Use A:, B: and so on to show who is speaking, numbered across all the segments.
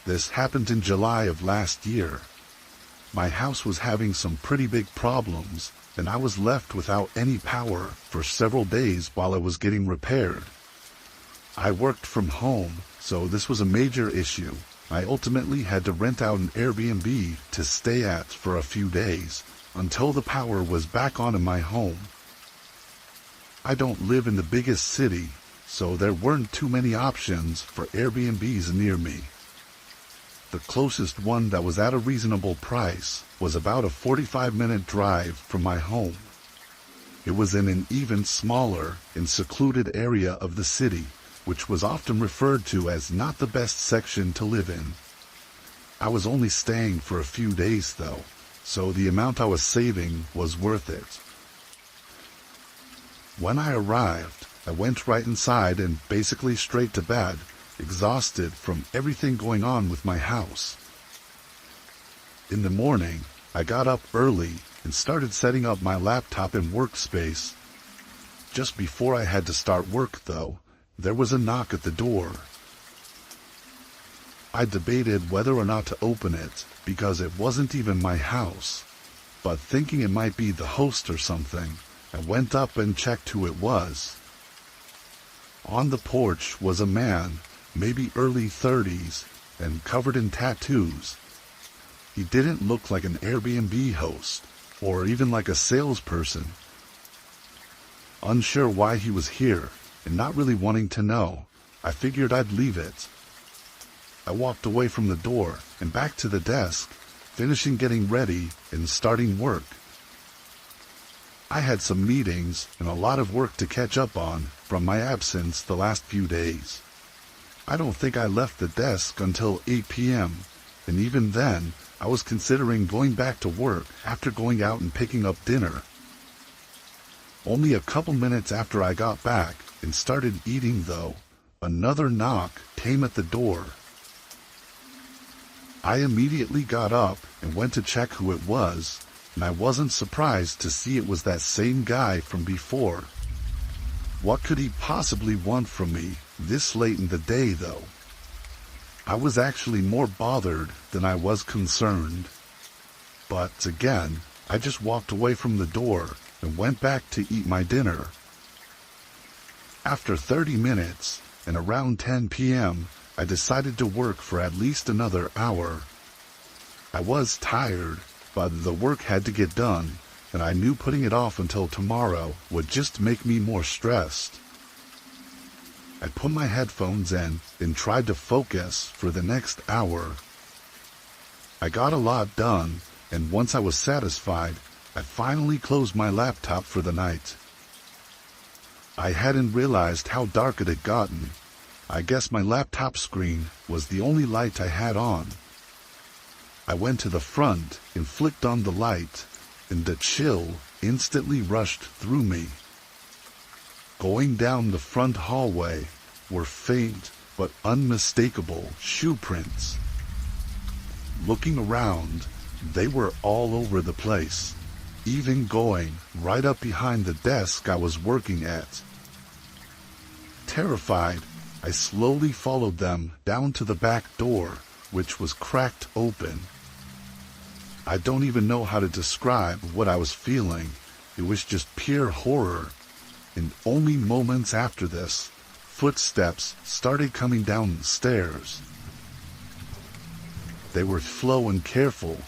A: This happened in July of last year. My house was having some pretty big problems, and I was left without any power for several days while it was getting repaired. I worked from home, so this was a major issue. I ultimately had to rent out an Airbnb to stay at for a few days, until the power was back on in my home. I don't live in the biggest city, so there weren't too many options for Airbnbs near me. The closest one that was at a reasonable price was about a 45-minute drive from my home. It was in an even smaller and secluded area of the city, which was often referred to as not the best section to live in. I was only staying for a few days though, so the amount I was saving was worth it. When I arrived, I went right inside and basically straight to bed, exhausted from everything going on with my house. In the morning, I got up early and started setting up my laptop and workspace. Just before I had to start work though, there was a knock at the door. I debated whether or not to open it because it wasn't even my house, but thinking it might be the host or something, I went up and checked who it was. On the porch was a man, maybe early 30s, and covered in tattoos. He didn't look like an Airbnb host, or even like a salesperson. Unsure why he was here, and not really wanting to know, I figured I'd leave it. I walked away from the door and back to the desk, finishing getting ready and starting work. I had some meetings and a lot of work to catch up on from my absence the last few days. I don't think I left the desk until 8 p.m., and even then, I was considering going back to work after going out and picking up dinner. Only a couple minutes after I got back and started eating though, another knock came at the door. I immediately got up and went to check who it was, and I wasn't surprised to see it was that same guy from before. What could he possibly want from me this late in the day though? I was actually more bothered than I was concerned. But again, I just walked away from the door and went back to eat my dinner. After 30 minutes, and around 10 p.m., I decided to work for at least another hour. I was tired, but the work had to get done, and I knew putting it off until tomorrow would just make me more stressed. I put my headphones in and tried to focus for the next hour. I got a lot done, and once I was satisfied, I finally closed my laptop for the night. I hadn't realized how dark it had gotten. I guess my laptop screen was the only light I had on. I went to the front and flicked on the light, and the chill instantly rushed through me. Going down the front hallway were faint but unmistakable shoe prints. Looking around, they were all over the place, even going right up behind the desk I was working at. Terrified, I slowly followed them down to the back door, which was cracked open. I don't even know how to describe what I was feeling. It was just pure horror. And only moments after this, footsteps started coming down the stairs. They were slow and careful,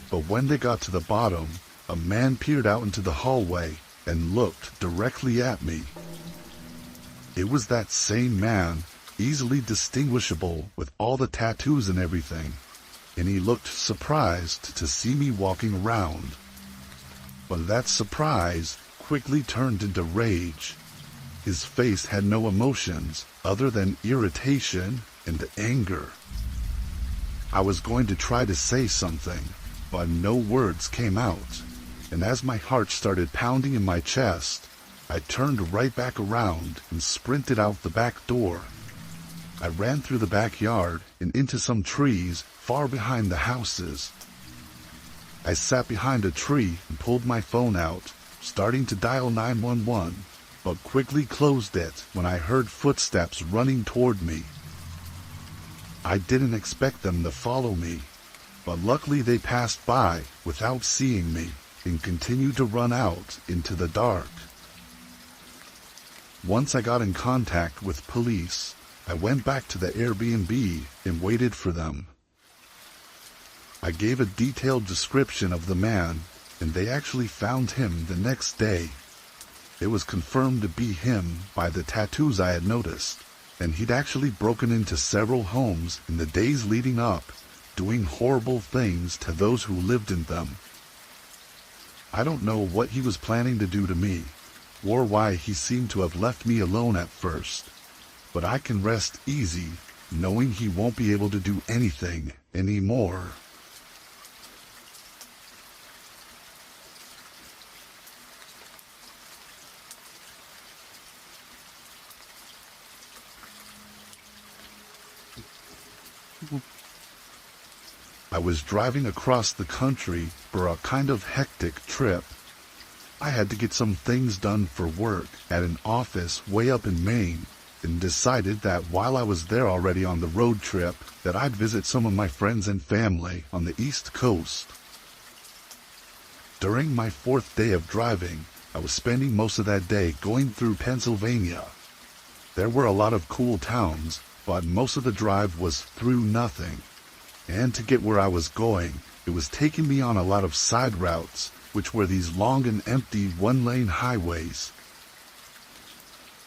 A: but when they got to the bottom, a man peered out into the hallway and looked directly at me. It was that same man, easily distinguishable with all the tattoos and everything, and he looked surprised to see me walking around. But that surprise quickly turned into rage. His face had no emotions other than irritation and anger. I was going to try to say something, but no words came out, and as my heart started pounding in my chest, I turned right back around and sprinted out the back door. I ran through the backyard and into some trees far behind the houses. I sat behind a tree and pulled my phone out, starting to dial 911, but quickly closed it when I heard footsteps running toward me. I didn't expect them to follow me, but luckily they passed by without seeing me and continued to run out into the dark. Once I got in contact with police, I went back to the Airbnb and waited for them. I gave a detailed description of the man, and they actually found him the next day. It was confirmed to be him by the tattoos I had noticed, and he'd actually broken into several homes in the days leading up, doing horrible things to those who lived in them. I don't know what he was planning to do to me, or why he seemed to have left me alone at first, but I can rest easy knowing he won't be able to do anything anymore. I was driving across the country for a kind of hectic trip. I had to get some things done for work at an office way up in Maine, and decided that while I was there already on the road trip, that I'd visit some of my friends and family on the East Coast. During my 4th day of driving, I was spending most of that day going through Pennsylvania. There were a lot of cool towns, but most of the drive was through nothing. And to get where I was going, it was taking me on a lot of side routes, which were these long and empty one-lane highways.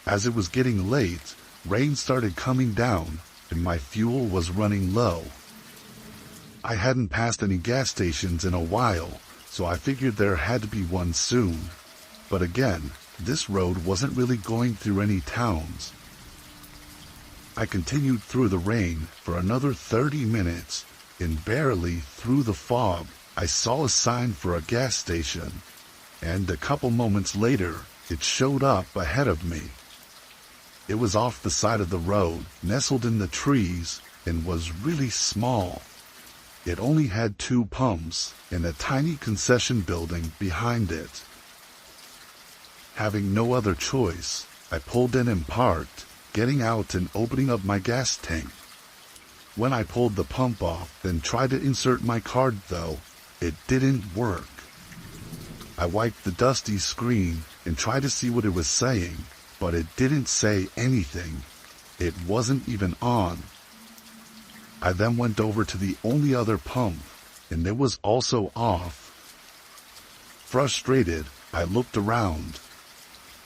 A: As it was getting late, rain started coming down, and my fuel was running low. I hadn't passed any gas stations in a while, so I figured there had to be one soon. But again, this road wasn't really going through any towns. I continued through the rain for another 30 minutes, and barely through the fog, I saw a sign for a gas station, and a couple moments later, it showed up ahead of me. It was off the side of the road, nestled in the trees, and was really small. It only had 2 pumps and a tiny concession building behind it. Having no other choice, I pulled in and parked, getting out and opening up my gas tank. When I pulled the pump off, then tried to insert my card though, it didn't work. I wiped the dusty screen and tried to see what it was saying, but it didn't say anything. It wasn't even on. I then went over to the only other pump, and it was also off. Frustrated, I looked around.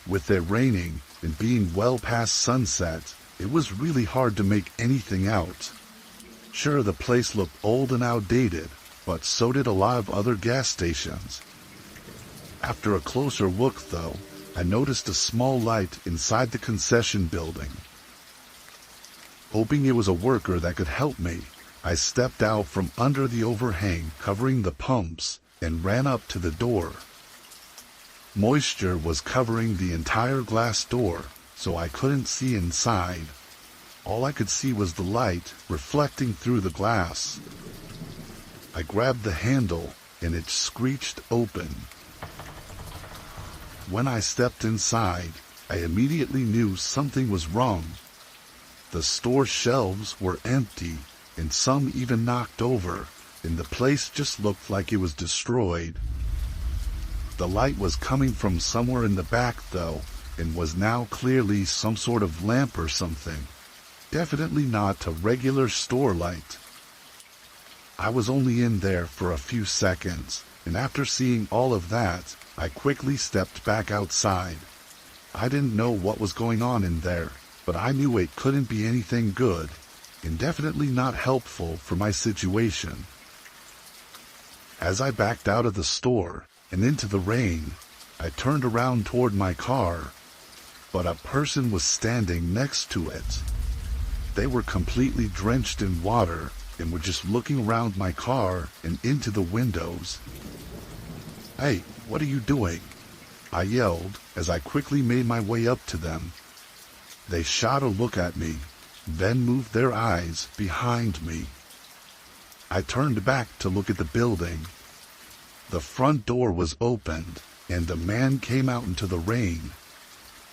A: With it raining and being well past sunset, it was really hard to make anything out. Sure, the place looked old and outdated, but so did a lot of other gas stations. After a closer look, though, I noticed a small light inside the concession building. Hoping it was a worker that could help me, I stepped out from under the overhang covering the pumps and ran up to the door. Moisture was covering the entire glass door, so I couldn't see inside. All I could see was the light reflecting through the glass. I grabbed the handle and it screeched open. When I stepped inside, I immediately knew something was wrong. The store shelves were empty, and some even knocked over, and the place just looked like it was destroyed. The light was coming from somewhere in the back, though, and was now clearly some sort of lamp or something. Definitely not a regular store light. I was only in there for a few seconds, and after seeing all of that, I quickly stepped back outside. I didn't know what was going on in there, but I knew it couldn't be anything good, and definitely not helpful for my situation. As I backed out of the store and into the rain, I turned around toward my car, but a person was standing next to it. They were completely drenched in water and were just looking around my car and into the windows. "Hey, what are you doing?" I yelled as I quickly made my way up to them. They shot a look at me, then moved their eyes behind me. I turned back to look at the building. The front door was opened, and a man came out into the rain.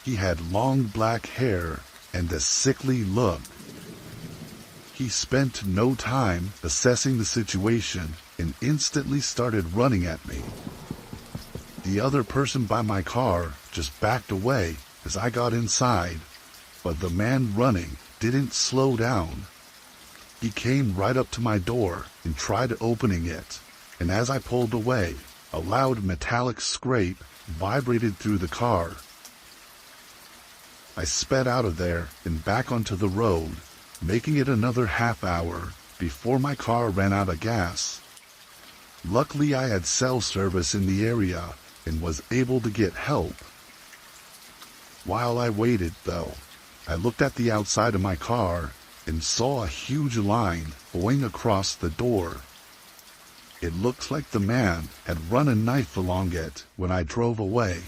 A: He had long black hair and a sickly look. He spent no time assessing the situation and instantly started running at me. The other person by my car just backed away as I got inside, but the man running didn't slow down. He came right up to my door and tried opening it, and as I pulled away, a loud metallic scrape vibrated through the car. I sped out of there and back onto the road, making it another half hour before my car ran out of gas. Luckily, I had cell service in the area and was able to get help. While I waited, though, I looked at the outside of my car and saw a huge line going across the door. It looked like the man had run a knife along it when I drove away.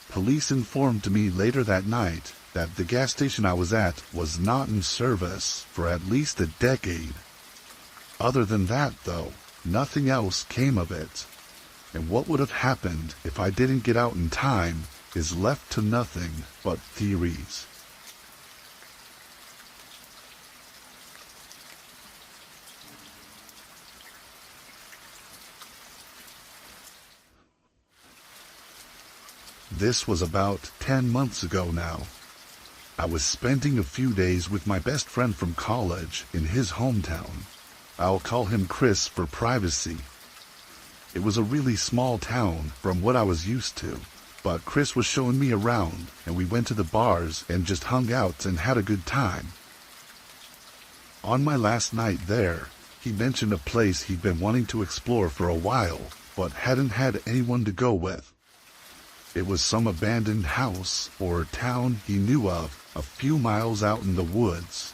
A: Police informed me later that night that the gas station I was at was not in service for at least a decade. Other than that, though, nothing else came of it. And what would have happened if I didn't get out in time is left to nothing but theories. This was about 10 months ago now. I was spending a few days with my best friend from college in his hometown. I'll call him Chris for privacy. It was a really small town from what I was used to, but Chris was showing me around and we went to the bars and just hung out and had a good time. On my last night there, he mentioned a place he'd been wanting to explore for a while, but hadn't had anyone to go with. It was some abandoned house or town he knew of a few miles out in the woods.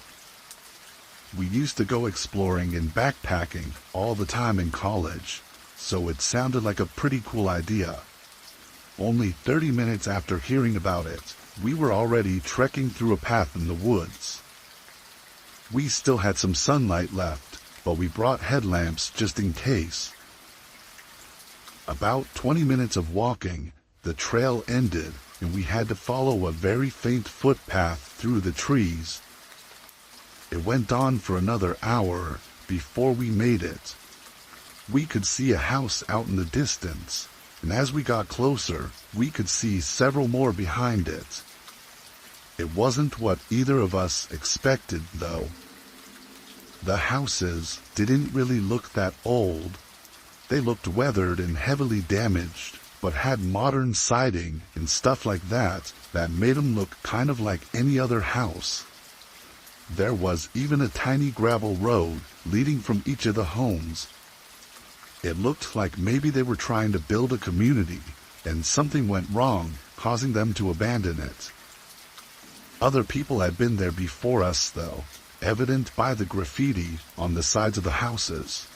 A: We used to go exploring and backpacking all the time in college, so it sounded like a pretty cool idea. Only 30 minutes after hearing about it, we were already trekking through a path in the woods. We still had some sunlight left, but we brought headlamps just in case. About 20 minutes of walking, the trail ended and we had to follow a very faint footpath through the trees. It went on for another hour before we made it. We could see a house out in the distance, and as we got closer, we could see several more behind it. It wasn't what either of us expected, though. The houses didn't really look that old. They looked weathered and heavily damaged, but had modern siding and stuff like that made them look kind of like any other house. There was even a tiny gravel road leading from each of the homes. It looked like maybe they were trying to build a community, and something went wrong, causing them to abandon it. Other people had been there before us, though, evident by the graffiti on the sides of the houses.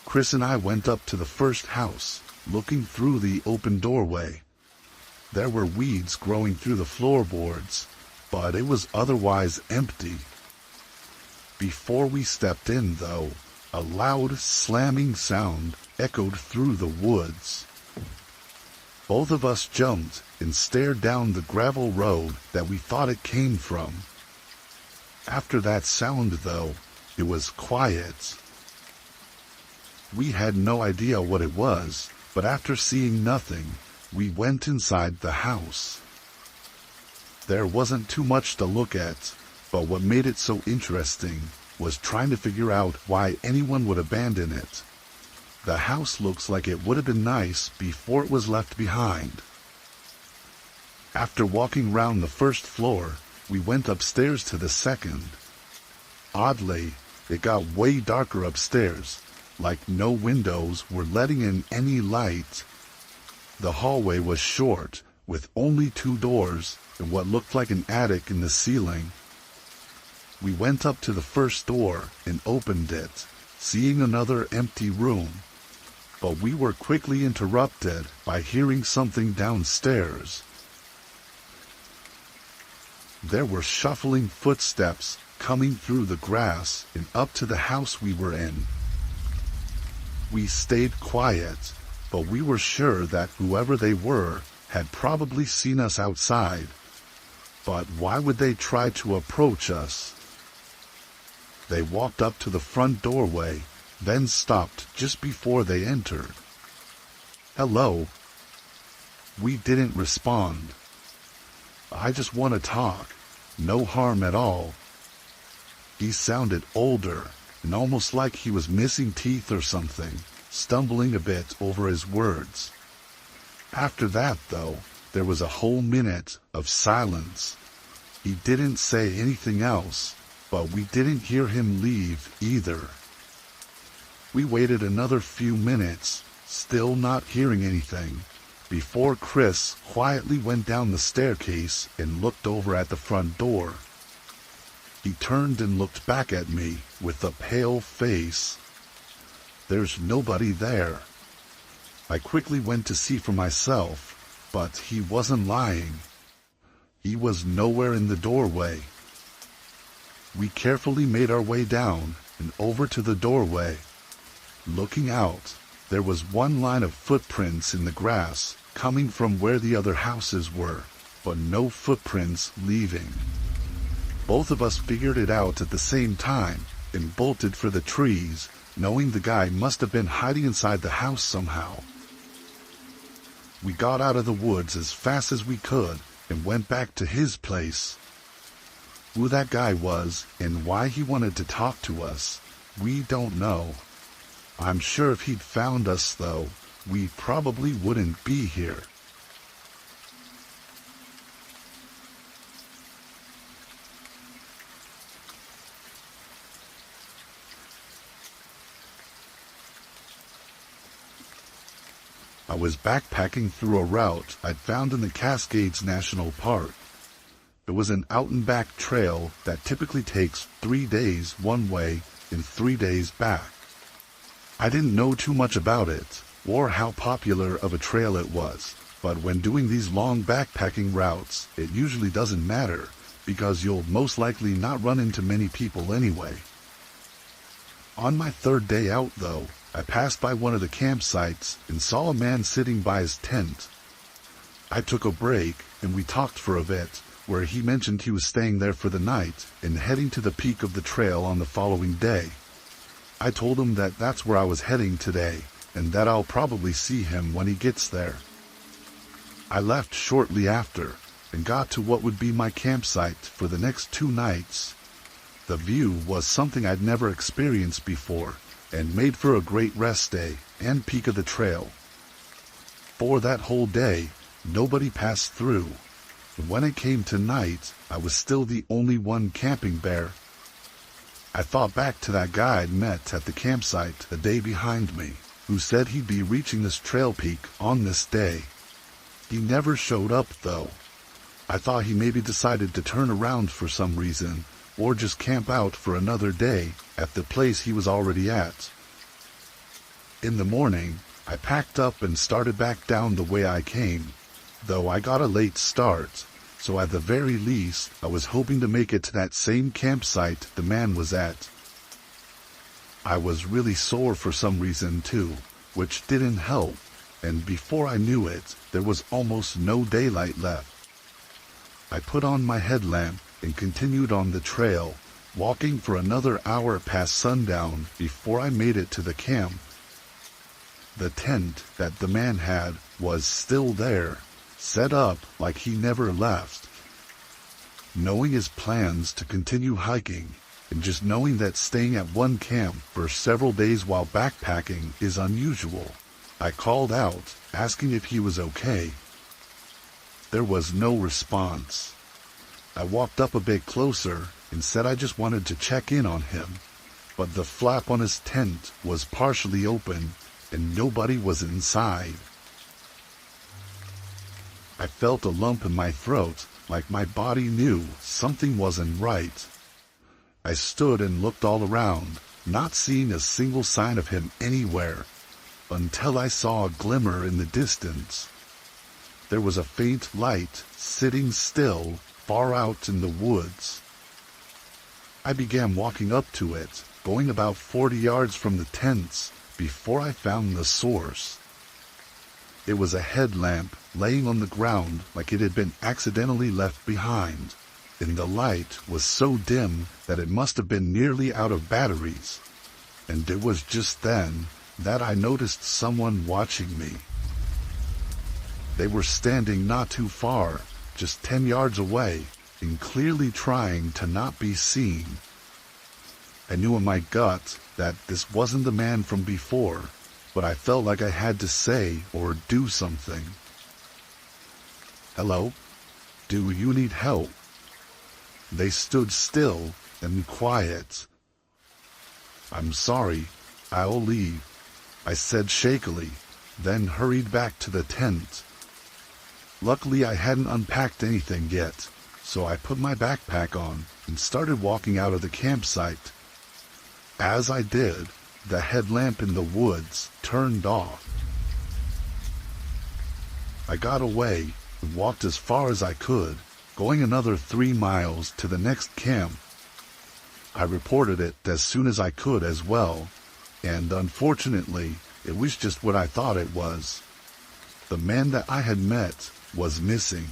A: Chris and I went up to the first house, looking through the open doorway. There were weeds growing through the floorboards, but it was otherwise empty. Before we stepped in, though, a loud slamming sound echoed through the woods. Both of us jumped and stared down the gravel road that we thought it came from. After that sound, though, it was quiet. We had no idea what it was, but after seeing nothing, we went inside the house. There wasn't too much to look at, but what made it so interesting was trying to figure out why anyone would abandon it. The house looks like it would have been nice before it was left behind. After walking round the first floor, we went upstairs to the second. Oddly, it got way darker upstairs, like no windows were letting in any light. The hallway was short, with only 2 doors and what looked like an attic in the ceiling. We went up to the first door and opened it, seeing another empty room. But we were quickly interrupted by hearing something downstairs. There were shuffling footsteps coming through the grass and up to the house we were in. We stayed quiet, but we were sure that whoever they were had probably seen us outside. But why would they try to approach us? They walked up to the front doorway, then stopped just before they entered. "Hello." We didn't respond. "I just want to talk. No harm at all." He sounded older, and almost like he was missing teeth or something, stumbling a bit over his words. After that, though, there was a whole minute of silence. He didn't say anything else, but we didn't hear him leave either. We waited another few minutes, still not hearing anything, before Chris quietly went down the staircase and looked over at the front door. He turned and looked back at me with a pale face. There's nobody there. I quickly went to see for myself, but he wasn't lying. He was nowhere in the doorway. We carefully made our way down and over to the doorway. Looking out, there was one line of footprints in the grass coming from where the other houses were, but no footprints leaving. Both of us figured it out at the same time and bolted for the trees, knowing the guy must have been hiding inside the house somehow. We got out of the woods as fast as we could and went back to his place. Who that guy was and why he wanted to talk to us, we don't know. I'm sure if he'd found us, though, we probably wouldn't be here. I was backpacking through a route I'd found in the Cascades National Park. It was an out-and-back trail that typically takes 3 days one way and 3 days back. I didn't know too much about it, or how popular of a trail it was, but when doing these long backpacking routes, it usually doesn't matter, because you'll most likely not run into many people anyway. On my third day out, though, I passed by one of the campsites and saw a man sitting by his tent. I took a break and we talked for a bit, where he mentioned he was staying there for the night and heading to the peak of the trail on the following day. I told him that that's where I was heading today and that I'll probably see him when he gets there. I left shortly after and got to what would be my campsite for the next 2 nights. The view was something I'd never experienced before, and made for a great rest day and peak of the trail. For that whole day, nobody passed through, and when it came to night, I was still the only one camping there. I thought back to that guy I'd met at the campsite the day behind me, who said he'd be reaching this trail peak on this day. He never showed up, though. I thought he maybe decided to turn around for some reason, or just camp out for another day at the place he was already at. In the morning, I packed up and started back down the way I came, though I got a late start, so at the very least I was hoping to make it to that same campsite the man was at. I was really sore for some reason too, which didn't help, and before I knew it, there was almost no daylight left. I put on my headlamp and continued on the trail, walking for another hour past sundown before I made it to the camp. The tent that the man had was still there, set up like he never left. Knowing his plans to continue hiking, and just knowing that staying at one camp for several days while backpacking is unusual, I called out, asking if he was okay. There was no response. I walked up a bit closer and said I just wanted to check in on him, but the flap on his tent was partially open and nobody was inside. I felt a lump in my throat, like my body knew something wasn't right. I stood and looked all around, not seeing a single sign of him anywhere, until I saw a glimmer in the distance. There was a faint light sitting still far out in the woods. I began walking up to it, going about 40 yards from the tents before I found the source. It was a headlamp laying on the ground like it had been accidentally left behind. and the light was so dim that it must have been nearly out of batteries. And it was just then that I noticed someone watching me. They were standing not too far, just 10 yards away, and clearly trying to not be seen. I knew in my gut that this wasn't the man from before, but I felt like I had to say or do something. "Hello? Do you need help?" They stood still and quiet. "I'm sorry, I'll leave," I said shakily, then hurried back to the tent. Luckily I hadn't unpacked anything yet, so I put my backpack on and started walking out of the campsite. As I did, the headlamp in the woods turned off. I got away and walked as far as I could, going another 3 miles to the next camp. I reported it as soon as I could as well, and unfortunately, it was just what I thought it was. The man that I had met was missing.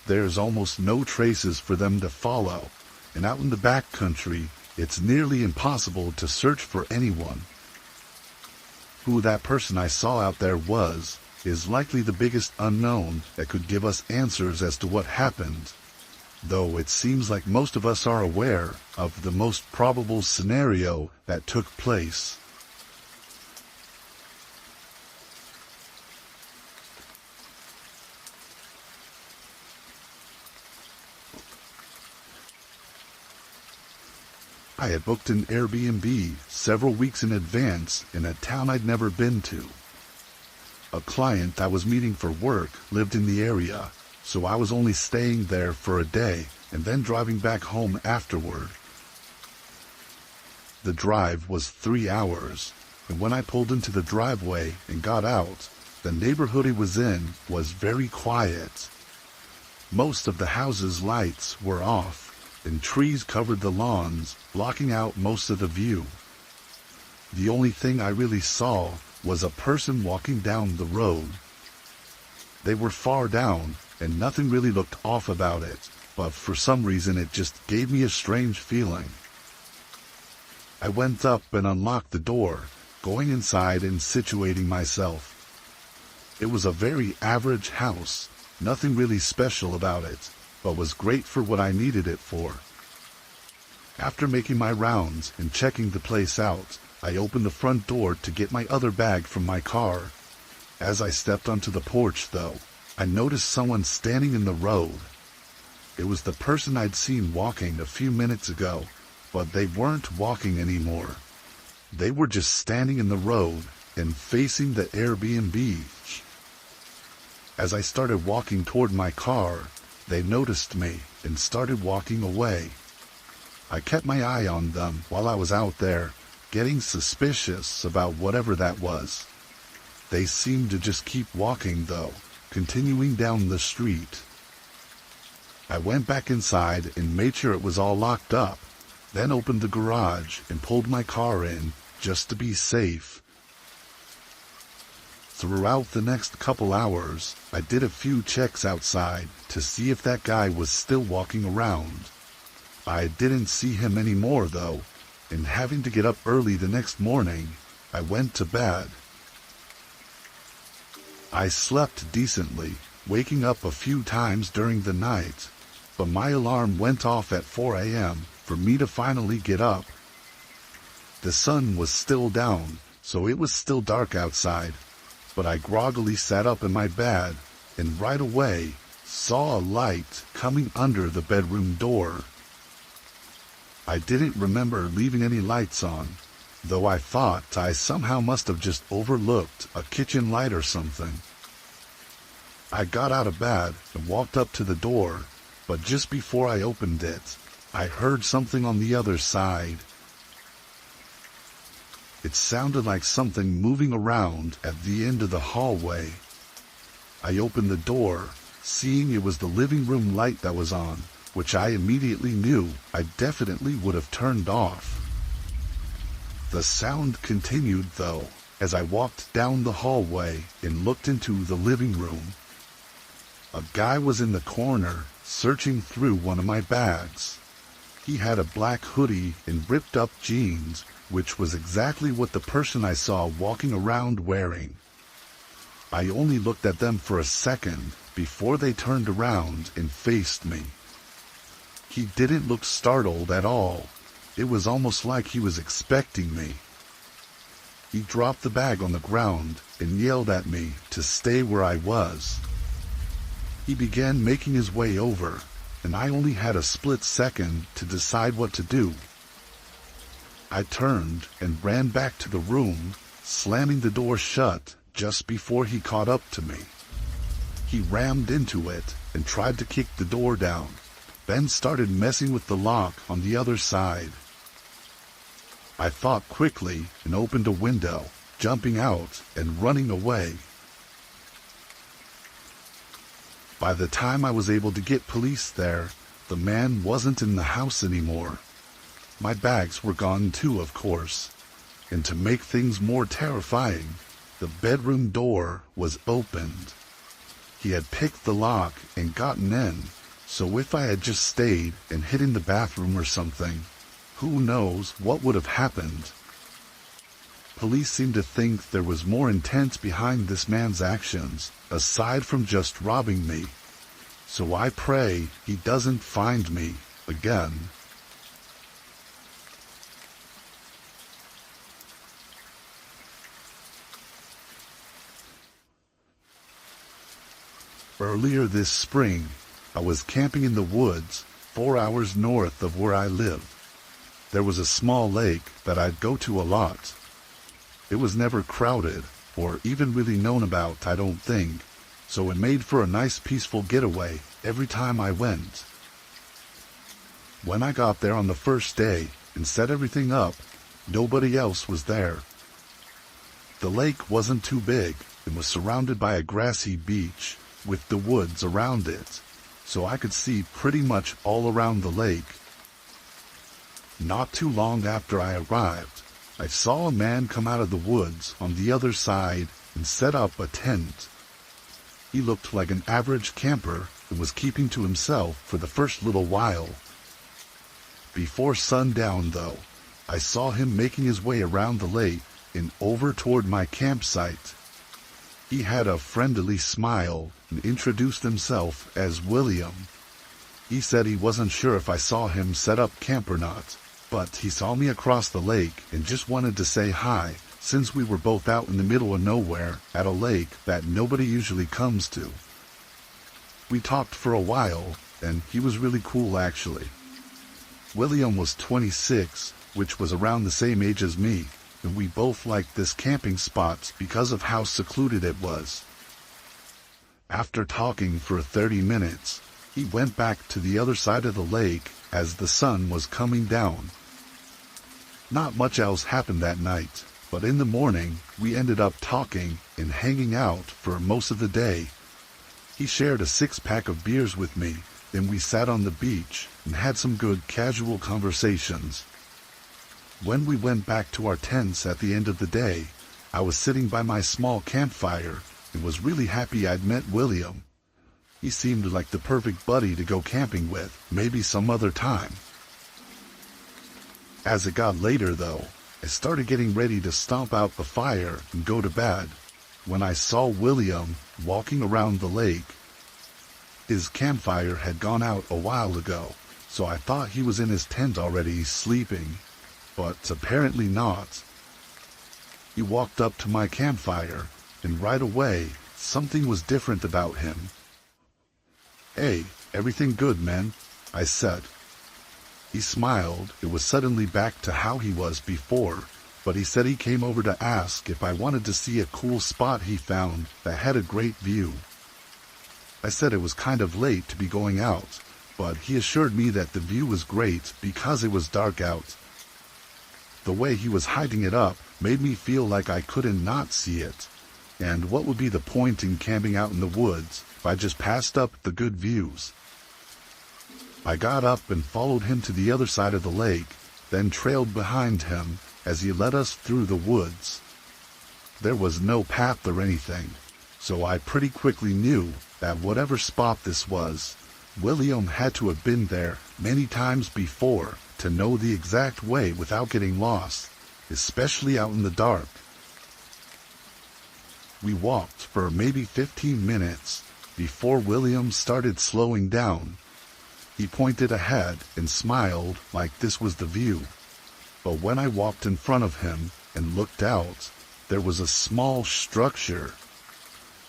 A: There's almost no traces for them to follow, and out in the backcountry, it's nearly impossible to search for anyone. Who that person I saw out there was is likely the biggest unknown that could give us answers as to what happened, though it seems like most of us are aware of the most probable scenario that took place. I had booked an Airbnb several weeks in advance in a town I'd never been to. A client I was meeting for work lived in the area, so I was only staying there for a day and then driving back home afterward. The drive was 3 hours, and when I pulled into the driveway and got out, the neighborhood it was in was very quiet. Most of the houses' lights were off, and trees covered the lawns, blocking out most of the view. The only thing I really saw was a person walking down the road. They were far down, and nothing really looked off about it, but for some reason it just gave me a strange feeling. I went up and unlocked the door, going inside and situating myself. It was a very average house, nothing really special about it, but was great for what I needed it for. After making my rounds and checking the place out, I opened the front door to get my other bag from my car. As I stepped onto the porch, though, I noticed someone standing in the road. It was the person I'd seen walking a few minutes ago, but they weren't walking anymore. They were just standing in the road and facing the Airbnb. As I started walking toward my car, they noticed me and started walking away. I kept my eye on them while I was out there, getting suspicious about whatever that was. They seemed to just keep walking, though, continuing down the street. I went back inside and made sure it was all locked up, then opened the garage and pulled my car in just to be safe. Throughout the next couple hours, I did a few checks outside to see if that guy was still walking around. I didn't see him anymore, though, and having to get up early the next morning, I went to bed. I slept decently, waking up a few times during the night, but my alarm went off at 4 a.m. for me to finally get up. The sun was still down, so it was still dark outside, but I groggily sat up in my bed and right away saw a light coming under the bedroom door. I didn't remember leaving any lights on, though I thought I somehow must have just overlooked a kitchen light or something. I got out of bed and walked up to the door, but just before I opened it, I heard something on the other side. It sounded like something moving around at the end of the hallway. I opened the door, seeing it was the living room light that was on, which I immediately knew I definitely would have turned off. The sound continued, though, as I walked down the hallway and looked into the living room. A guy was in the corner, searching through one of my bags. He had a black hoodie and ripped-up jeans, which was exactly what the person I saw walking around wearing. I only looked at them for a second before they turned around and faced me. He didn't look startled at all. It was almost like he was expecting me. He dropped the bag on the ground and yelled at me to stay where I was. He began making his way over, and I only had a split second to decide what to do. I turned and ran back to the room, slamming the door shut just before he caught up to me. He rammed into it and tried to kick the door down, then started messing with the lock on the other side. I thought quickly and opened a window, jumping out and running away. By the time I was able to get police there, the man wasn't in the house anymore. My bags were gone too, of course. And to make things more terrifying, the bedroom door was opened. He had picked the lock and gotten in, so if I had just stayed and hid in the bathroom or something, who knows what would have happened. Police seem to think there was more intent behind this man's actions, aside from just robbing me. So I pray he doesn't find me again. Earlier this spring, I was camping in the woods 4 hours north of where I live. There was a small lake that I'd go to a lot. It was never crowded, or even really known about, I don't think, so it made for a nice peaceful getaway every time I went. When I got there on the first day and set everything up, nobody else was there. The lake wasn't too big and was surrounded by a grassy beach with the woods around it, so I could see pretty much all around the lake. Not too long after I arrived, I saw a man come out of the woods on the other side and set up a tent. He looked like an average camper and was keeping to himself for the first little while. Before sundown, though, I saw him making his way around the lake and over toward my campsite. He had a friendly smile and introduced himself as William. He said he wasn't sure if I saw him set up camp or not, but he saw me across the lake and just wanted to say hi, since we were both out in the middle of nowhere at a lake that nobody usually comes to. We talked for a while, and he was really cool actually. William was 26, which was around the same age as me, and we both liked this camping spot because of how secluded it was. After talking for 30 minutes, he went back to the other side of the lake as the sun was coming down. Not much else happened that night, but in the morning we ended up talking and hanging out for most of the day. He shared a 6-pack of beers with me, then we sat on the beach and had some good casual conversations. When we went back to our tents at the end of the day, I was sitting by my small campfire and was really happy I'd met William. He seemed like the perfect buddy to go camping with, maybe some other time. As it got later, though, I started getting ready to stomp out the fire and go to bed when I saw William walking around the lake. His campfire had gone out a while ago, so I thought he was in his tent already sleeping, but apparently not. He walked up to my campfire, and right away, something was different about him. "Hey, everything good, man?" I said. He smiled. It was suddenly back to how he was before, but he said he came over to ask if I wanted to see a cool spot he found that had a great view. I said it was kind of late to be going out, but he assured me that the view was great because it was dark out. The way he was hiding it up made me feel like I couldn't not see it, and what would be the point in camping out in the woods if I just passed up the good views? I got up and followed him to the other side of the lake, then trailed behind him as he led us through the woods. There was no path or anything, so I pretty quickly knew that whatever spot this was, William had to have been there many times before to know the exact way without getting lost, especially out in the dark. We walked for maybe 15 minutes before William started slowing down. He pointed ahead and smiled like this was the view. But when I walked in front of him and looked out, there was a small structure.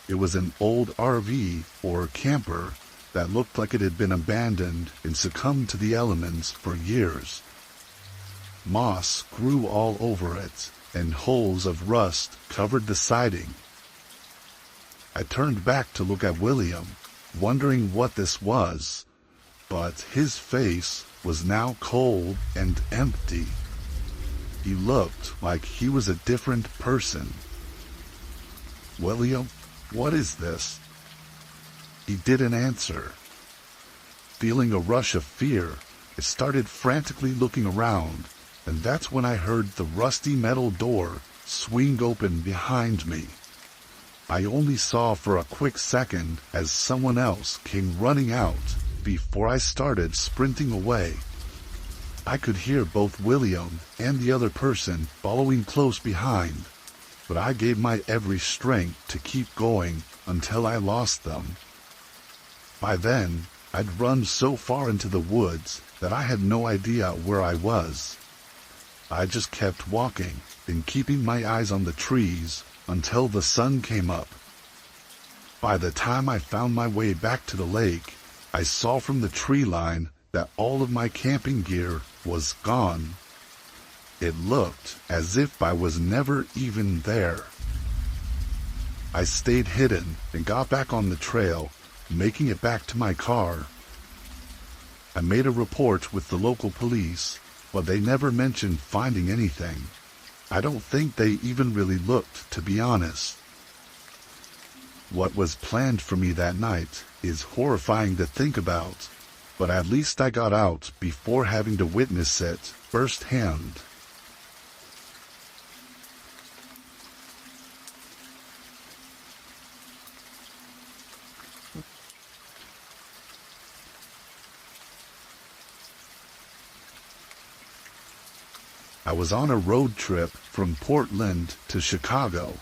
A: It was an old RV or camper that looked like it had been abandoned and succumbed to the elements for years. Moss grew all over it, and holes of rust covered the siding. I turned back to look at William, wondering what this was, but his face was now cold and empty. He looked like he was a different person. "William, what is this?" He didn't answer. Feeling a rush of fear, I started frantically looking around, and that's when I heard the rusty metal door swing open behind me. I only saw for a quick second as someone else came running out before I started sprinting away. I could hear both William and the other person following close behind, but I gave my every strength to keep going until I lost them. By then, I'd run so far into the woods that I had no idea where I was. I just kept walking and keeping my eyes on the trees until the sun came up. By the time I found my way back to the lake, I saw from the tree line that all of my camping gear was gone. It looked as if I was never even there. I stayed hidden and got back on the trail, making it back to my car. I made a report with the local police, but they never mentioned finding anything. I don't think they even really looked, to be honest. What was planned for me that night is horrifying to think about, but at least I got out before having to witness it firsthand. I was on a road trip from Portland to Chicago.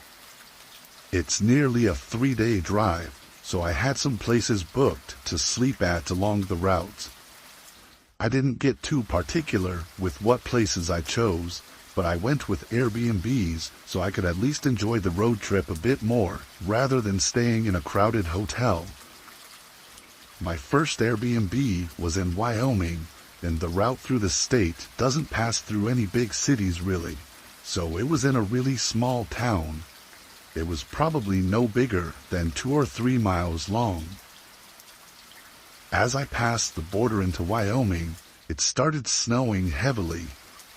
A: It's nearly a 3-day drive, so I had some places booked to sleep at along the route. I didn't get too particular with what places I chose, but I went with Airbnbs so I could at least enjoy the road trip a bit more rather than staying in a crowded hotel. My first Airbnb was in Wyoming, and the route through the state doesn't pass through any big cities really, so it was in a really small town. It was probably no bigger than 2 or 3 miles long. As I passed the border into Wyoming, it started snowing heavily,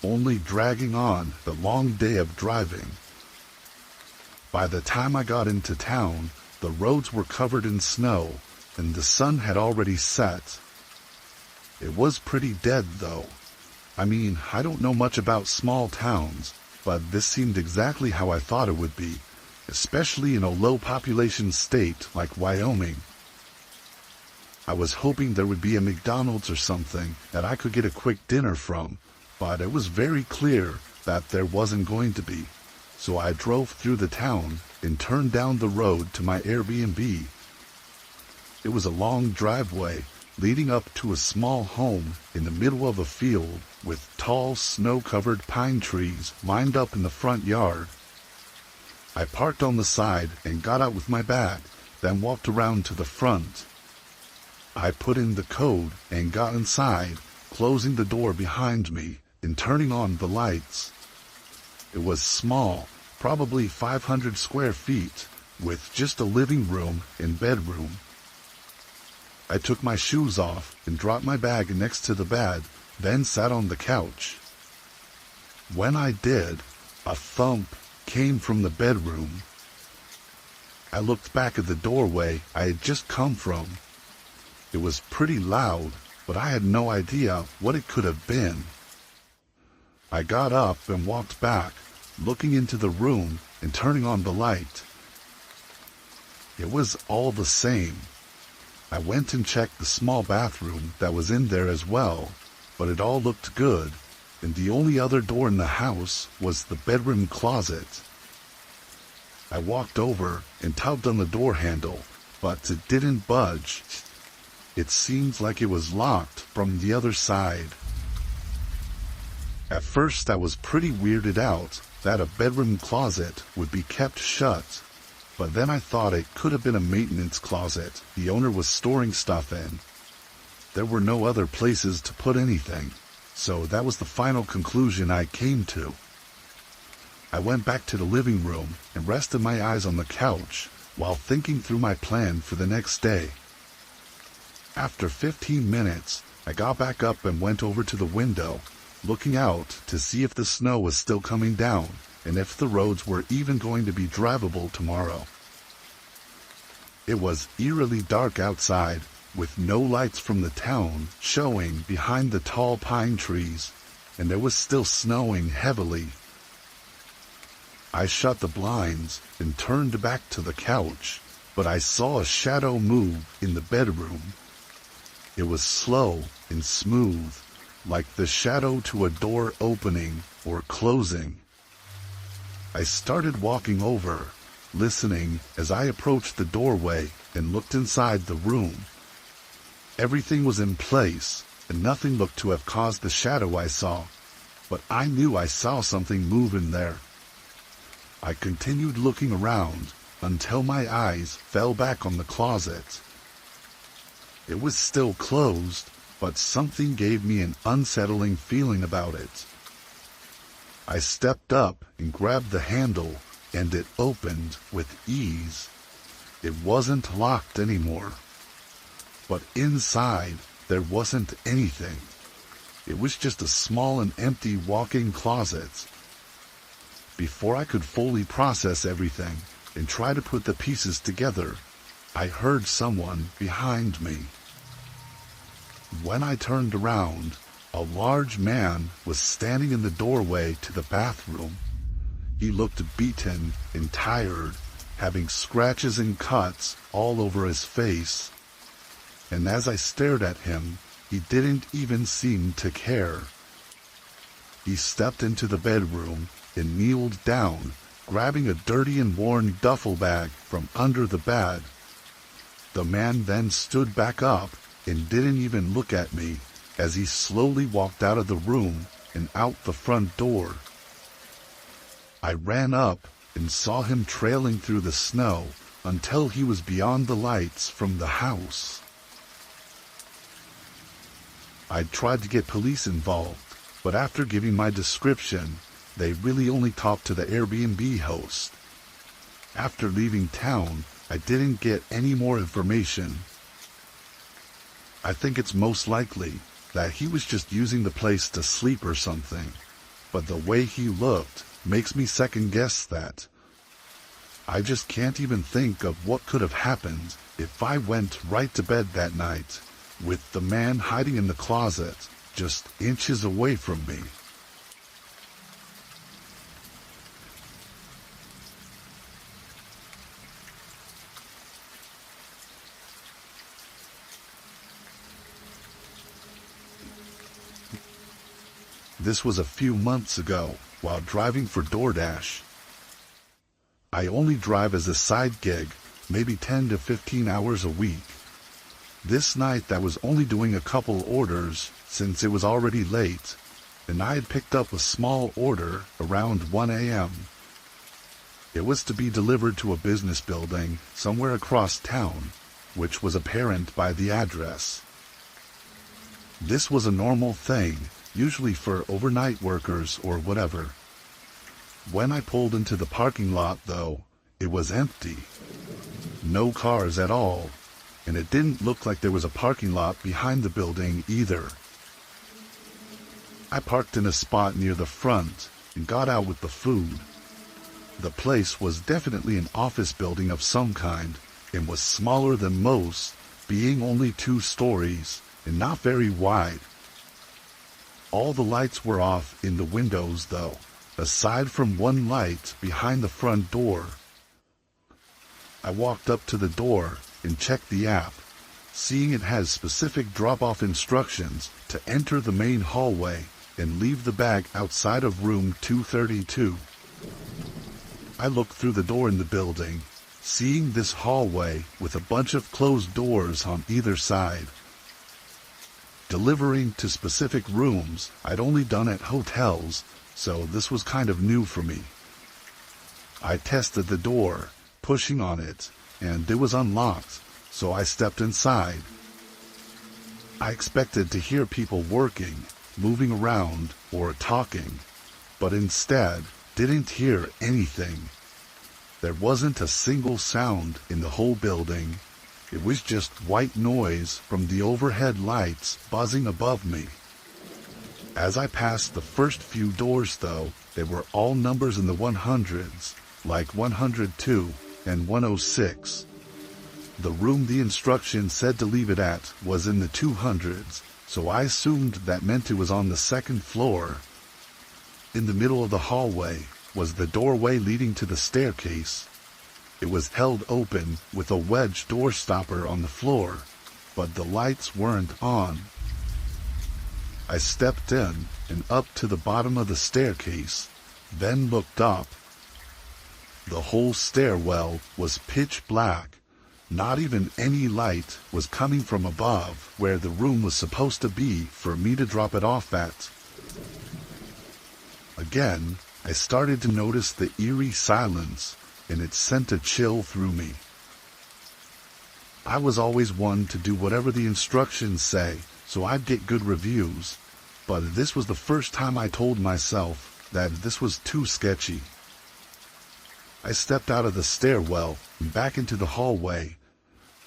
A: only dragging on the long day of driving. By the time I got into town, the roads were covered in snow, and the sun had already set. It was pretty dead, though. I mean, I don't know much about small towns, but this seemed exactly how I thought it would be, especially in a low-population state like Wyoming. I was hoping there would be a McDonald's or something that I could get a quick dinner from, but it was very clear that there wasn't going to be, so I drove through the town and turned down the road to my Airbnb. It was a long driveway leading up to a small home in the middle of a field with tall snow-covered pine trees lined up in the front yard. I parked on the side and got out with my bag, then walked around to the front. I put in the code and got inside, closing the door behind me and turning on the lights. It was small, probably 500 square feet, with just a living room and bedroom. I took my shoes off and dropped my bag next to the bed, then sat on the couch. When I did, a thump came from the bedroom. I looked back at the doorway I had just come from. It was pretty loud, but I had no idea what it could have been. I got up and walked back, looking into the room and turning on the light. It was all the same. I went and checked the small bathroom that was in there as well, but it all looked good, and the only other door in the house was the bedroom closet. I walked over and tugged on the door handle, but it didn't budge. It seemed like it was locked from the other side. At first I was pretty weirded out that a bedroom closet would be kept shut, but then I thought it could have been a maintenance closet the owner was storing stuff in. There were no other places to put anything, so that was the final conclusion I came to. I went back to the living room and rested my eyes on the couch while thinking through my plan for the next day. After 15 minutes, I got back up and went over to the window, looking out to see if the snow was still coming down and if the roads were even going to be drivable tomorrow. It was eerily dark outside, with no lights from the town showing behind the tall pine trees, and it was still snowing heavily. I shut the blinds and turned back to the couch, but I saw a shadow move in the bedroom. It was slow and smooth, like the shadow to a door opening or closing. I started walking over, listening as I approached the doorway and looked inside the room. Everything was in place, and nothing looked to have caused the shadow I saw, but I knew I saw something move in there. I continued looking around until my eyes fell back on the closet. It was still closed, but something gave me an unsettling feeling about it. I stepped up and grabbed the handle, and it opened with ease. It wasn't locked anymore. But inside, there wasn't anything. It was just a small and empty walk-in closet. Before I could fully process everything and try to put the pieces together, I heard someone behind me. When I turned around, a large man was standing in the doorway to the bathroom. He looked beaten and tired, having scratches and cuts all over his face. And as I stared at him, he didn't even seem to care. He stepped into the bedroom and kneeled down, grabbing a dirty and worn duffel bag from under the bed. The man then stood back up and didn't even look at me as he slowly walked out of the room and out the front door. I ran up and saw him trailing through the snow until he was beyond the lights from the house. I tried to get police involved, but after giving my description, they really only talked to the Airbnb host. After leaving town, I didn't get any more information. I think it's most likely that he was just using the place to sleep or something, but the way he looked makes me second guess that. I just can't even think of what could have happened if I went right to bed that night, with the man hiding in the closet just inches away from me. This was a few months ago, while driving for DoorDash. I only drive as a side gig, maybe 10 to 15 hours a week. This night I was only doing a couple orders since it was already late, and I had picked up a small order around 1 a.m. It was to be delivered to a business building somewhere across town, which was apparent by the address. This was a normal thing, usually for overnight workers or whatever. When I pulled into the parking lot, though, it was empty. No cars at all, and it didn't look like there was a parking lot behind the building either. I parked in a spot near the front and got out with the food. The place was definitely an office building of some kind and was smaller than most, being only 2 stories and not very wide. All the lights were off in the windows, though, aside from one light behind the front door. I walked up to the door and checked the app, seeing it has specific drop-off instructions to enter the main hallway and leave the bag outside of room 232. I looked through the door in the building, seeing this hallway with a bunch of closed doors on either side. Delivering to specific rooms I'd only done at hotels, so this was kind of new for me. I tested the door, pushing on it, and it was unlocked, so I stepped inside. I expected to hear people working, moving around, or talking, but instead didn't hear anything. There wasn't a single sound in the whole building. It was just white noise from the overhead lights buzzing above me. As I passed the first few doors, though, they were all numbers in the 100s, like 102 and 106. The room the instructions said to leave it at was in the 200s, so I assumed that meant it was on the second floor. In the middle of the hallway was the doorway leading to the staircase. It was held open with a wedge door stopper on the floor, but the lights weren't on. I stepped in and up to the bottom of the staircase, then looked up. The whole stairwell was pitch black. Not even any light was coming from above where the room was supposed to be for me to drop it off at. Again, I started to notice the eerie silence, and it sent a chill through me. I was always one to do whatever the instructions say, so I'd get good reviews, but this was the first time I told myself that this was too sketchy. I stepped out of the stairwell and back into the hallway,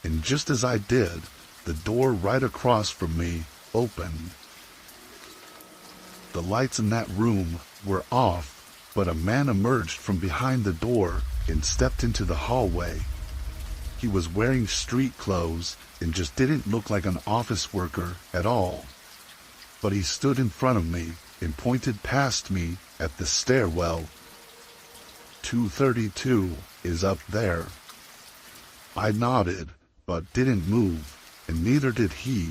A: and just as I did, the door right across from me opened. The lights in that room were off, but a man emerged from behind the door and stepped into the hallway. He was wearing street clothes and just didn't look like an office worker at all. But he stood in front of me and pointed past me at the stairwell. 232 is up there. I nodded, but didn't move, and neither did he.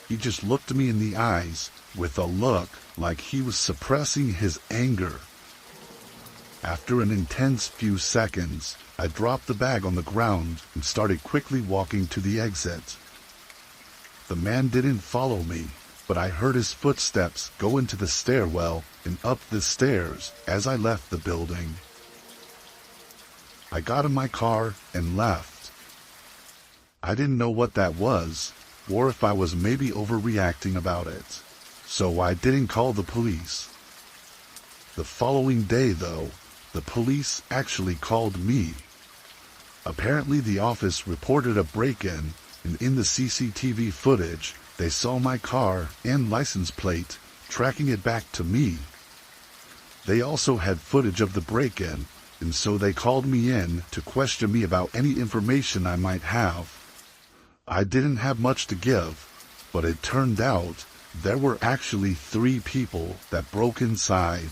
A: He just looked me in the eyes with a look like he was suppressing his anger. After an intense few seconds, I dropped the bag on the ground and started quickly walking to the exit. The man didn't follow me, but I heard his footsteps go into the stairwell and up the stairs as I left the building. I got in my car and left. I didn't know what that was, or if I was maybe overreacting about it, so I didn't call the police. The following day, though, the police actually called me. Apparently the office reported a break-in, and in the CCTV footage, they saw my car and license plate, tracking it back to me. They also had footage of the break-in, and so they called me in to question me about any information I might have. I didn't have much to give, but it turned out there were actually 3 people that broke inside.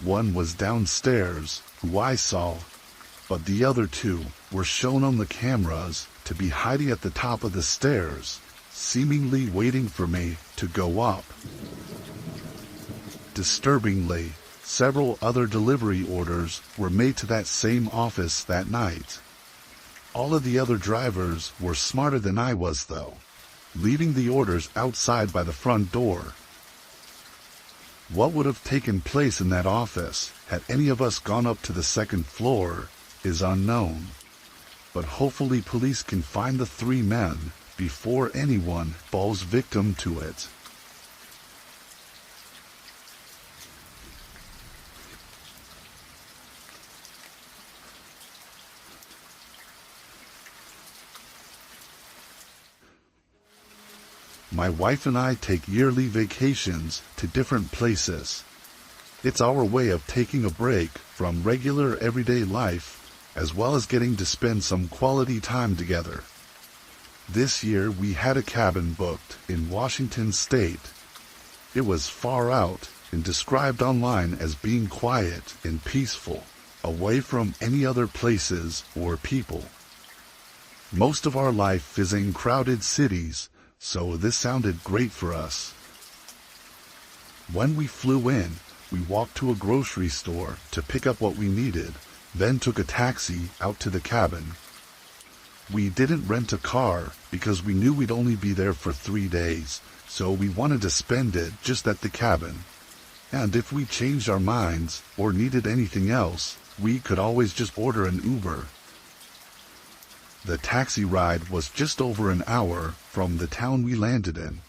A: One was downstairs, who I saw, but the other 2 were shown on the cameras to be hiding at the top of the stairs, seemingly waiting for me to go up. Disturbingly, several other delivery orders were made to that same office that night. All of the other drivers were smarter than I was, though, leaving the orders outside by the front door. What would have taken place in that office had any of us gone up to the second floor is unknown, but hopefully police can find the 3 men before anyone falls victim to it. My wife and I take yearly vacations to different places. It's our way of taking a break from regular everyday life, as well as getting to spend some quality time together. This year we had a cabin booked in Washington State. It was far out and described online as being quiet and peaceful, away from any other places or people. Most of our life is in crowded cities, so this sounded great for us. When we flew in, we walked to a grocery store to pick up what we needed, then took a taxi out to the cabin. We didn't rent a car because we knew we'd only be there for 3 days, so we wanted to spend it just at the cabin. And if we changed our minds or needed anything else, we could always just order an Uber. The taxi ride was just over an hour from the town we landed in.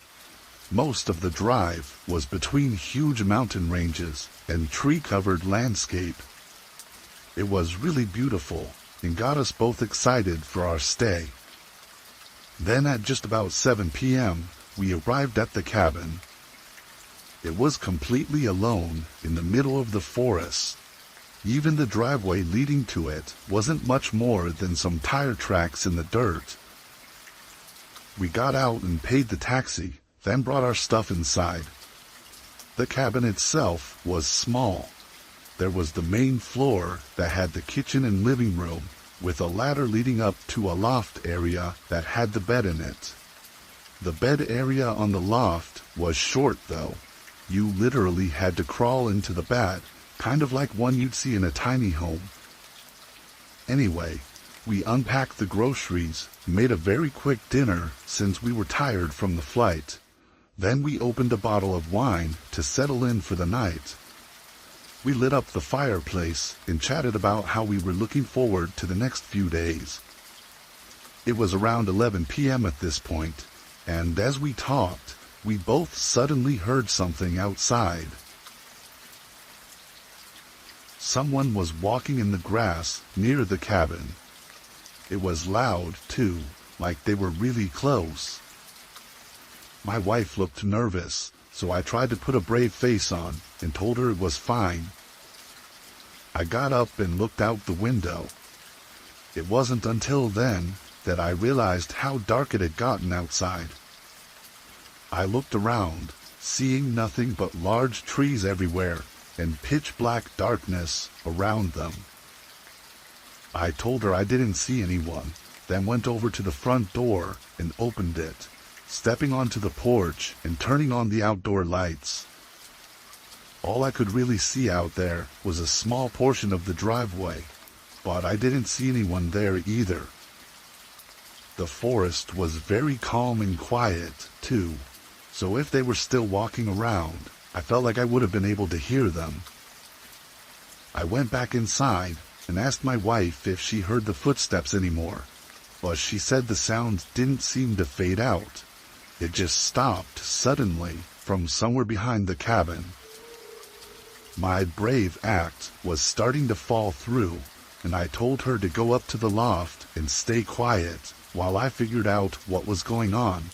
A: Most of the drive was between huge mountain ranges and tree-covered landscape. It was really beautiful and got us both excited for our stay. Then at just about 7 p.m., we arrived at the cabin. It was completely alone in the middle of the forest. Even the driveway leading to it wasn't much more than some tire tracks in the dirt. We got out and paid the taxi, then brought our stuff inside. The cabin itself was small. There was the main floor that had the kitchen and living room, with a ladder leading up to a loft area that had the bed in it. The bed area on the loft was short though. You literally had to crawl into the bed, kind of like one you'd see in a tiny home. Anyway, we unpacked the groceries, made a very quick dinner since we were tired from the flight. Then we opened a bottle of wine to settle in for the night. We lit up the fireplace and chatted about how we were looking forward to the next few days. It was around 11 p.m. at this point, and as we talked, we both suddenly heard something outside. Someone was walking in the grass near the cabin. It was loud, too, like they were really close. My wife looked nervous, so I tried to put a brave face on and told her it was fine. I got up and looked out the window. It wasn't until then that I realized how dark it had gotten outside. I looked around, seeing nothing but large trees everywhere and pitch-black darkness around them. I told her I didn't see anyone, then went over to the front door and opened it, stepping onto the porch and turning on the outdoor lights. All I could really see out there was a small portion of the driveway, but I didn't see anyone there either. The forest was very calm and quiet, too, so if they were still walking around, I felt like I would have been able to hear them. I went back inside and asked my wife if she heard the footsteps anymore, but she said the sounds didn't seem to fade out. It just stopped suddenly from somewhere behind the cabin. My brave act was starting to fall through, and I told her to go up to the loft and stay quiet while I figured out what was going on.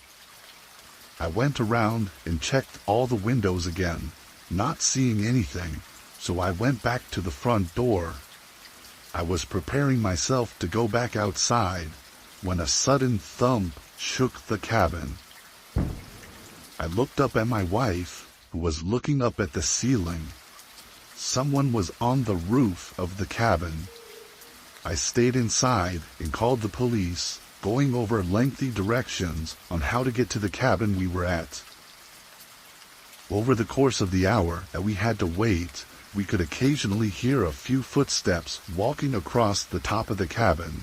A: I went around and checked all the windows again, not seeing anything, so I went back to the front door. I was preparing myself to go back outside when a sudden thump shook the cabin. I looked up at my wife, who was looking up at the ceiling. Someone was on the roof of the cabin. I stayed inside and called the police, going over lengthy directions on how to get to the cabin we were at. Over the course of the hour that we had to wait, we could occasionally hear a few footsteps walking across the top of the cabin.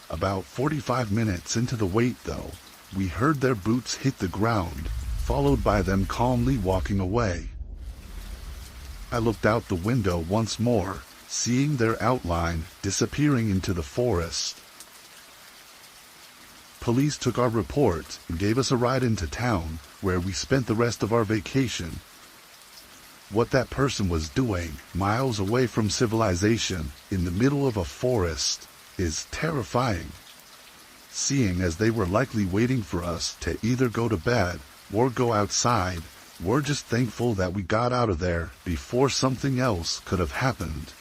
A: About 45 minutes into the wait, though, we heard their boots hit the ground, followed by them calmly walking away. I looked out the window once more, seeing their outline disappearing into the forest. Police took our report and gave us a ride into town, where we spent the rest of our vacation. What that person was doing, miles away from civilization, in the middle of a forest, is terrifying. Seeing as they were likely waiting for us to either go to bed or go outside, we're just thankful that we got out of there before something else could have happened.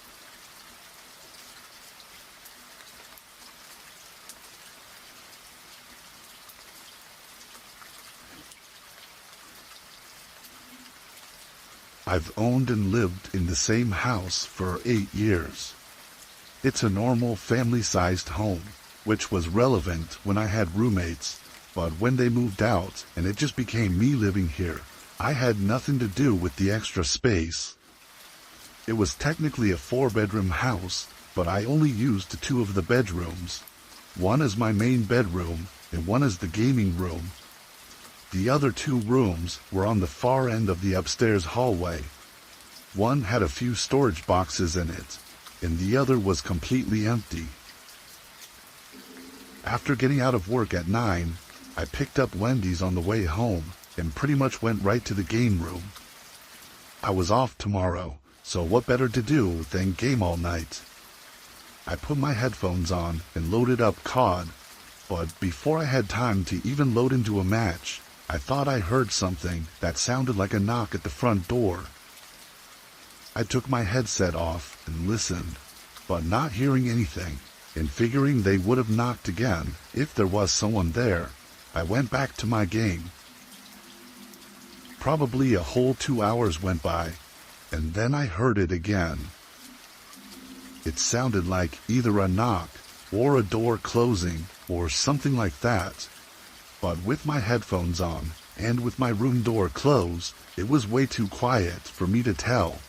A: I've owned and lived in the same house for 8 years. It's a normal family-sized home, which was relevant when I had roommates, but when they moved out and it just became me living here, I had nothing to do with the extra space. It was technically a 4-bedroom house, but I only used 2 of the bedrooms. One is my main bedroom, and one is the gaming room. The other 2 rooms were on the far end of the upstairs hallway. One had a few storage boxes in it, and the other was completely empty. After getting out of work at 9, I picked up Wendy's on the way home and pretty much went right to the game room. I was off tomorrow, so what better to do than game all night? I put my headphones on and loaded up COD, but before I had time to even load into a match, I thought I heard something that sounded like a knock at the front door. I took my headset off and listened, but not hearing anything, and figuring they would have knocked again if there was someone there, I went back to my game. Probably a whole 2 hours went by, and then I heard it again. It sounded like either a knock or a door closing or something like that. But with my headphones on and with my room door closed, it was way too quiet for me to tell.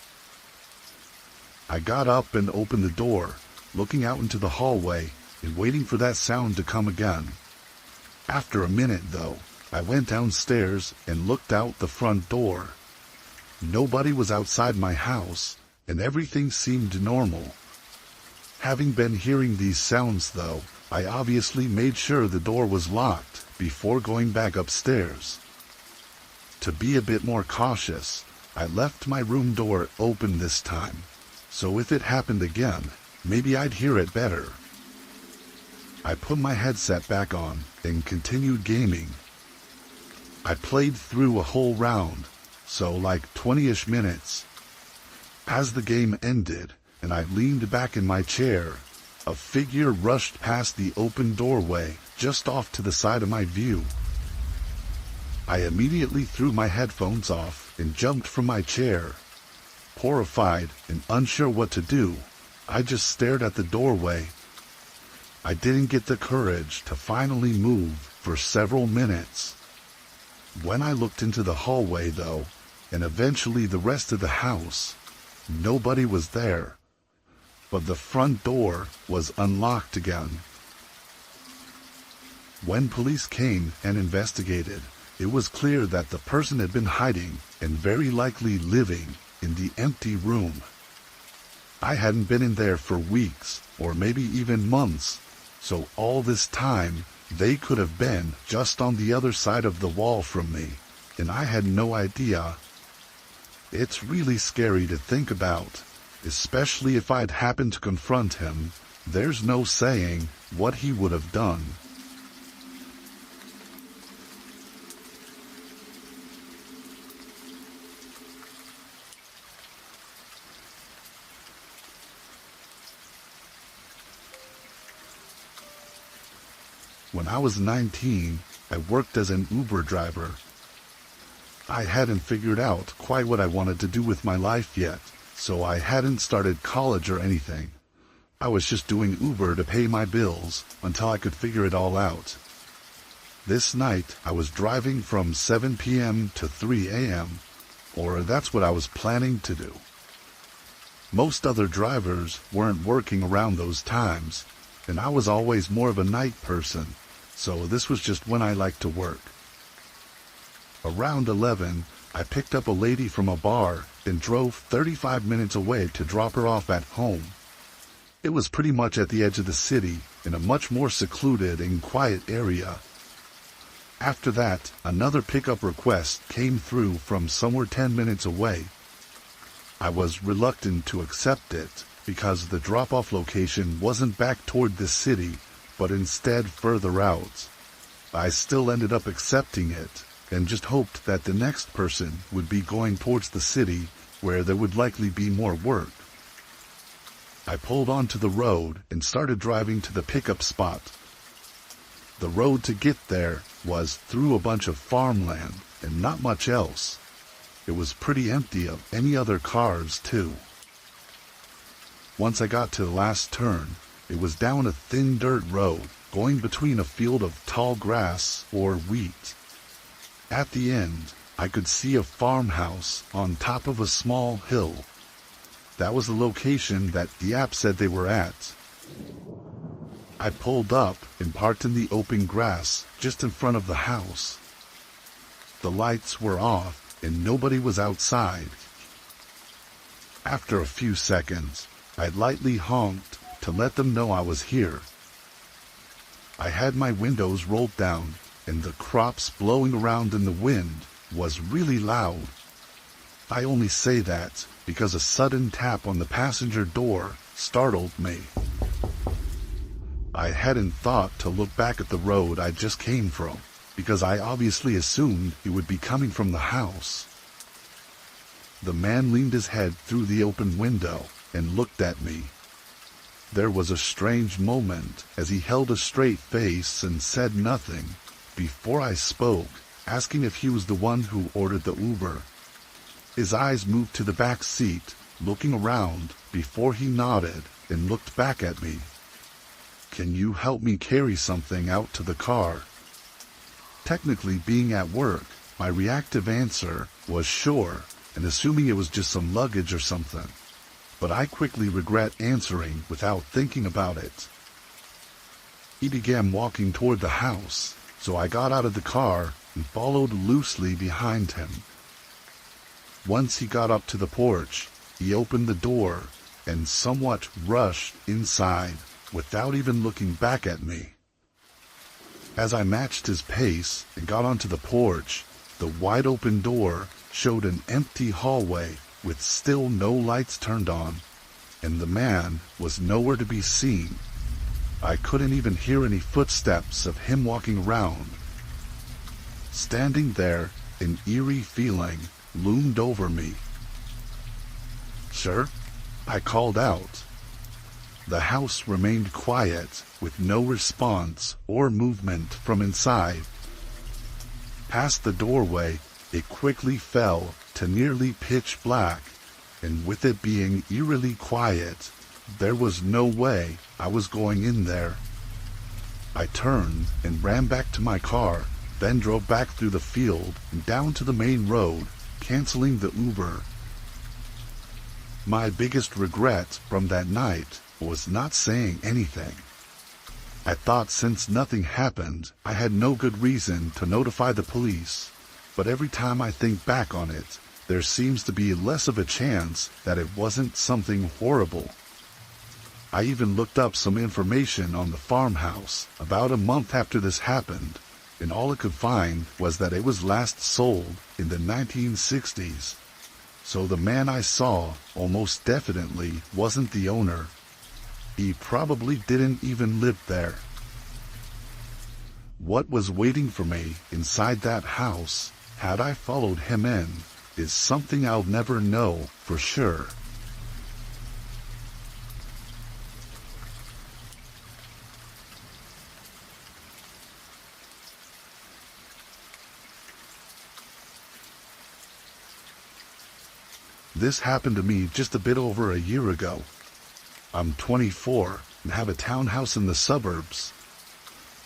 A: I got up and opened the door, looking out into the hallway and waiting for that sound to come again. After a minute, though, I went downstairs and looked out the front door. Nobody was outside my house, and everything seemed normal. Having been hearing these sounds, though, I obviously made sure the door was locked before going back upstairs. To be a bit more cautious, I left my room door open this time, so if it happened again, maybe I'd hear it better. I put my headset back on and continued gaming. I played through a whole round, so like 20-ish minutes. As the game ended, and I leaned back in my chair, a figure rushed past the open doorway just off to the side of my view. I immediately threw my headphones off and jumped from my chair. Horrified and unsure what to do, I just stared at the doorway. I didn't get the courage to finally move for several minutes. When I looked into the hallway, though, and eventually the rest of the house, nobody was there. But the front door was unlocked again. When police came and investigated, it was clear that the person had been hiding and very likely living in the empty room. I hadn't been in there for weeks or maybe even months, so all this time they could have been just on the other side of the wall from me, and I had no idea. It's really scary to think about. Especially if I'd happened to confront him, there's no saying what he would have done. When I was 19, I worked as an Uber driver. I hadn't figured out quite what I wanted to do with my life yet. So I hadn't started college or anything. I was just doing Uber to pay my bills until I could figure it all out. This night, I was driving from 7 p.m. to 3 a.m., or that's what I was planning to do. Most other drivers weren't working around those times, and I was always more of a night person, so this was just when I liked to work. Around 11, I picked up a lady from a bar and drove 35 minutes away to drop her off at home. It was pretty much at the edge of the city, in a much more secluded and quiet area. After that, another pickup request came through from somewhere 10 minutes away. I was reluctant to accept it because the drop-off location wasn't back toward the city, but instead further out. I still ended up accepting it, and just hoped that the next person would be going towards the city where there would likely be more work. I pulled onto the road and started driving to the pickup spot. The road to get there was through a bunch of farmland and not much else. It was pretty empty of any other cars, too. Once I got to the last turn, It was down a thin dirt road, going between a field of tall grass or wheat. At the end, I could see a farmhouse on top of a small hill. That was the location that the app said they were at. I pulled up and parked in the open grass just in front of the house. The lights were off and nobody was outside. After a few seconds, I lightly honked to let them know I was here. I had my windows rolled down and the crops blowing around in the wind was really loud. I only say that because a sudden tap on the passenger door startled me. I hadn't thought to look back at the road I just came from, because I obviously assumed it would be coming from the house. The man leaned his head through the open window and looked at me. There was a strange moment as he held a straight face and said nothing before I spoke, asking if he was the one who ordered the Uber. His eyes moved to the back seat, looking around before he nodded and looked back at me. "Can you help me carry something out to the car?" Technically, being at work, my reactive answer was sure, and assuming it was just some luggage or something. But I quickly regret answering without thinking about it. He began walking toward the house, so I got out of the car and followed loosely behind him. Once he got up to the porch, he opened the door and somewhat rushed inside without even looking back at me. As I matched his pace and got onto the porch, the wide open door showed an empty hallway with still no lights turned on, and the man was nowhere to be seen. I couldn't even hear any footsteps of him walking around. Standing there, an eerie feeling loomed over me. "Sir?" I called out. The house remained quiet, with no response or movement from inside. Past the doorway, it quickly fell to nearly pitch black, and with it being eerily quiet, there was no way I was going in there. I turned and ran back to my car, then drove back through the field and down to the main road, canceling the Uber. My biggest regret from that night was not saying anything. I thought since nothing happened, I had no good reason to notify the police, but every time I think back on it, there seems to be less of a chance that it wasn't something horrible. I even looked up some information on the farmhouse about a month after this happened, and all I could find was that it was last sold in the 1960s. So the man I saw almost definitely wasn't the owner. He probably didn't even live there. What was waiting for me inside that house, had I followed him in, is something I'll never know for sure. This happened to me just a bit over a year ago. I'm 24 and have a townhouse in the suburbs.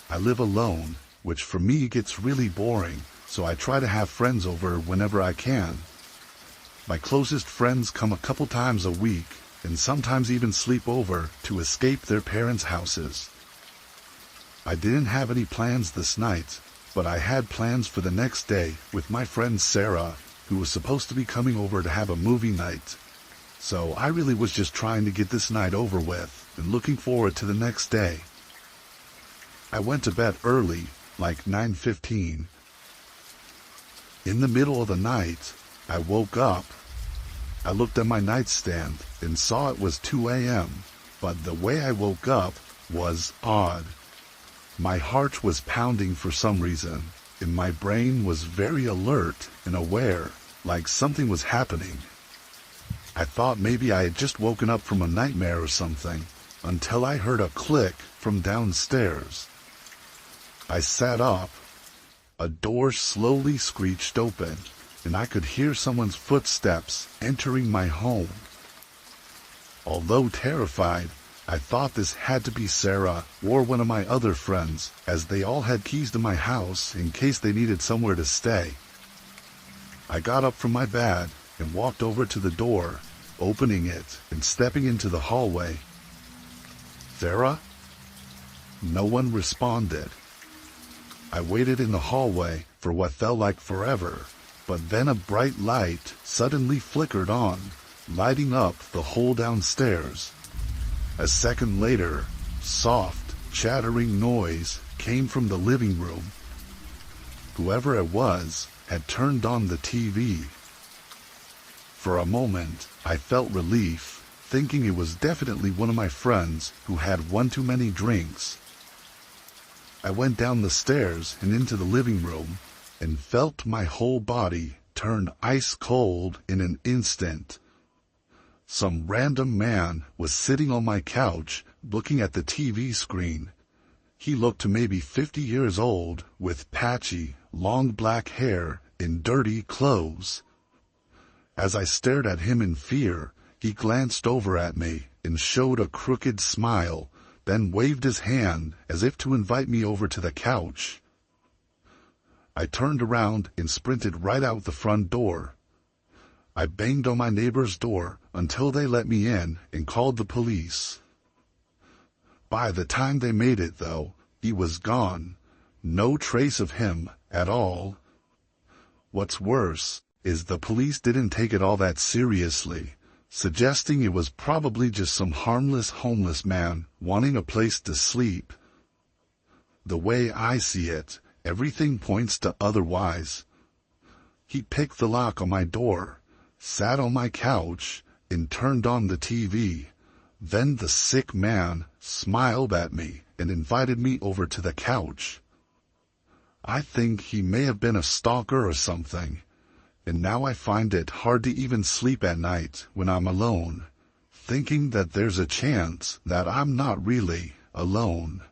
A: I live alone, which for me gets really boring, so I try to have friends over whenever I can. My closest friends come a couple times a week, and sometimes even sleep over to escape their parents' houses. I didn't have any plans this night, but I had plans for the next day with my friend Sarah, who was supposed to be coming over to have a movie night. So I really was just trying to get this night over with and looking forward to the next day. I went to bed early, like 9:15. In the middle of the night, I woke up. I looked at my nightstand and saw it was 2 a.m., but the way I woke up was odd. My heart was pounding for some reason, and my brain was very alert and aware, like something was happening. I thought maybe I had just woken up from a nightmare or something, until I heard a click from downstairs. I sat up. A door slowly screeched open, and I could hear someone's footsteps entering my home. Although terrified, I thought this had to be Sarah or one of my other friends, as they all had keys to my house in case they needed somewhere to stay. I got up from my bed and walked over to the door, opening it and stepping into the hallway. Sarah? No one responded. I waited in the hallway for what felt like forever, but then a bright light suddenly flickered on, lighting up the whole downstairs. A second later, soft, chattering noise came from the living room. Whoever it was had turned on the TV. For a moment, I felt relief, thinking it was definitely one of my friends who had one too many drinks. I went down the stairs and into the living room and felt my whole body turn ice cold in an instant. Some random man was sitting on my couch looking at the TV screen. He looked to maybe 50 years old with patchy, long black hair and dirty clothes. As I stared at him in fear, he glanced over at me and showed a crooked smile, then waved his hand as if to invite me over to the couch. I turned around and sprinted right out the front door. I banged on my neighbor's door until they let me in and called the police. By the time they made it, though, he was gone. No trace of him at all. What's worse is the police didn't take it all that seriously, suggesting it was probably just some harmless homeless man wanting a place to sleep. The way I see it, everything points to otherwise. He picked the lock on my door, sat on my couch, and turned on the TV. Then the sick man smiled at me and invited me over to the couch. I think he may have been a stalker or something, and now I find it hard to even sleep at night when I'm alone, thinking that there's a chance that I'm not really alone.